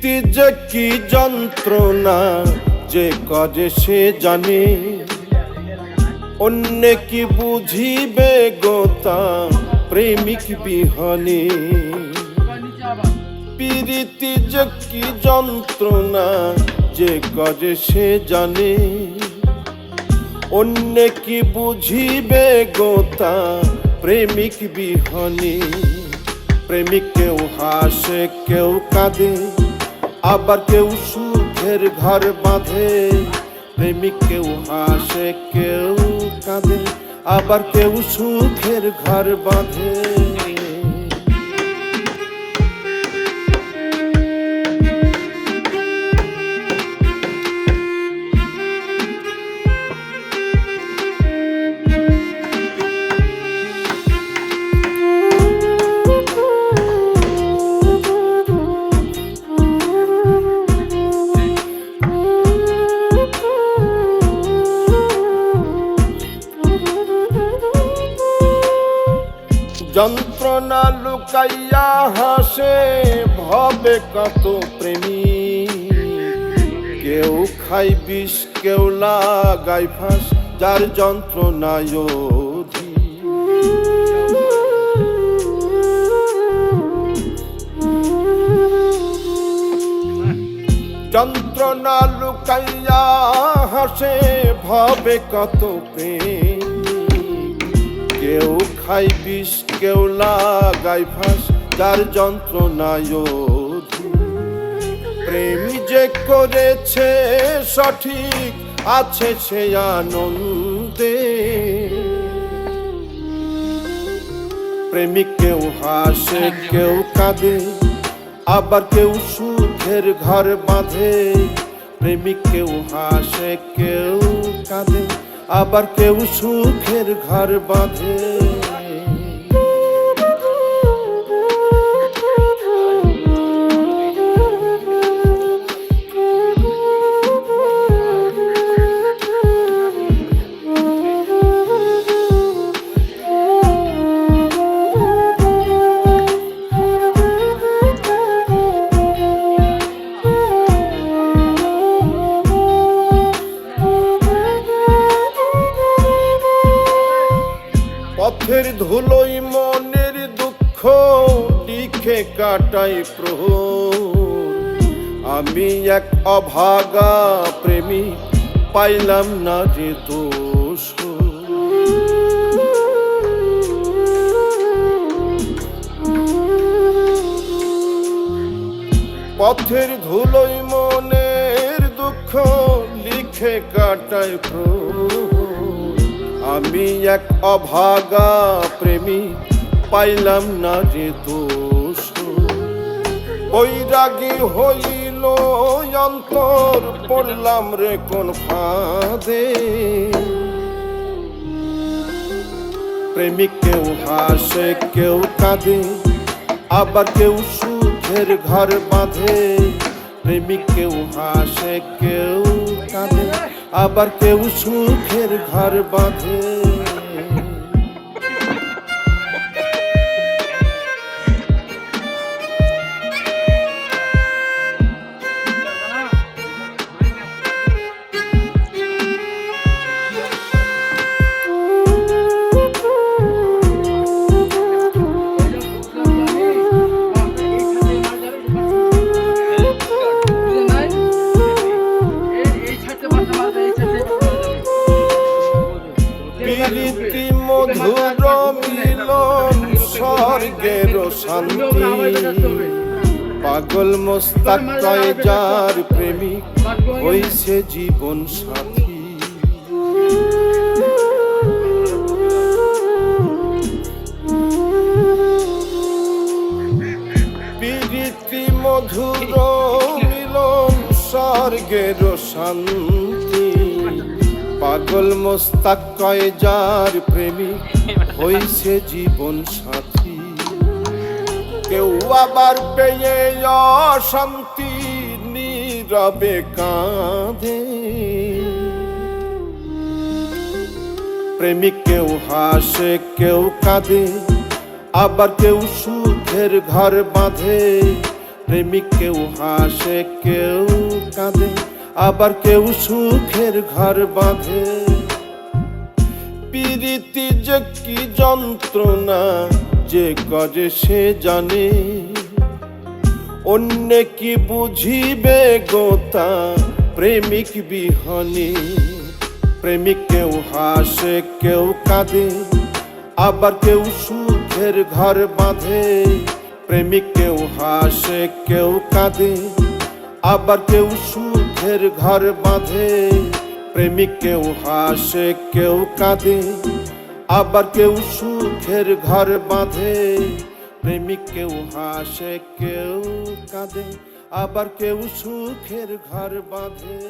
প্রীতি যে কি যন্ত্রণা যে করে সে জানে, অন্য কি বুঝিবে গোতা প্রেমিক বিহনে। প্রীতি যে কি যন্ত্রণা যে করে সে জানে, অন্য কি বুঝিবে গোতা প্রেমিক বিহনে। প্রেমিক কেউ হাসে কেউ কাঁদে, আবার কেউ সুখের ঘর বাঁধে। প্রেমিক কেউ হাসে কেউ কাঁদে, আবার কেউ সুখের ঘর বাঁধে। যন্ত্রণা লুকাইয়া হাসে ভবে কত প্রেমিক, কেউ খাই বিষ কেউ লাগাই ফাঁস, যার যন্ত্রণায় অধিক। যন্ত্রণা লুকাইয়া হাসে ভবে কত প্রেম, কেউ খাই বিষ কেউ লাগাই ফাঁস, যার যন্ত্রণায় অধিক। প্রেম যে করেছে সঠিক আছে সে আনন্দে। প্রেমিক কেউ হাসে কেউ কাঁদে, আবার কেউ সুখের ঘর বাঁধে। প্রেমিক কেউ হাসে কেউ কাঁদে, আবার কেউ সুখের ঘর বাঁধে। পথের ধুলোই মনের দুঃখ লিখে কাটাই প্রহর। আমি এক অভাগা প্রেমিক পাইলাম না যে দোষ। পথের ধুলোই মনের দুঃখ লিখে কাটাই প্রহর। আমি এক অভাগা প্রেমিক পাইলাম না যে দোষ। বৈরাগী হইল অন্তর পড়লাম রে কোন ফাঁদে। প্রেমিক কেউ হাসে কেউ কাঁদে, আবার কেউ সুখের ঘর বাঁধে। প্রেমিক কেউ হাসে কেউ কাঁদে, আবার কেউ সুখের ঘর বাঁধে। প্রীতি মধুর মিলন স্বর্গের শান্তি, পাগল মোস্তাক কয় যার প্রেমিক হইছে জীবন সাথী। প্রীতি মধুর মিলন স্বর্গের শান্তি, পাগল মোস্তাক কয় যার প্রেমিক হইছে জীবন সাথী। কেউ আবার পেয়ে অশান্তি নীরবে কাঁদে। প্রেমিক কেউ হাসে কেউ কাঁদে, আবার কেউ সুখের ঘর বাঁধে। প্রেমিক কেউ হাসে কেউ কাঁদে, আবার কেউ সুখের ঘর বাঁধে। প্রীতি যে কি যন্ত্রণা যে করে সে জানে, অন্য কি বুঝিবে গোতা প্রেমিক বিহনে। প্রেমিক কেউ হাসে কেউ কাঁদে, আবার কেউ সুখের ঘর বাঁধে। প্রেমিক কেউ হাসে কেউ কাঁদে, আবার কেউ সুখের ঘর বাঁধে। প্রেমিক কেউ হাসে কেউ কাঁদে, আবার কেউ সুখের ঘর বাঁধে। প্রেমিক কেউ হাসে কেউ কাঁদে, আবার কেউ সুখের ঘর বাঁধে।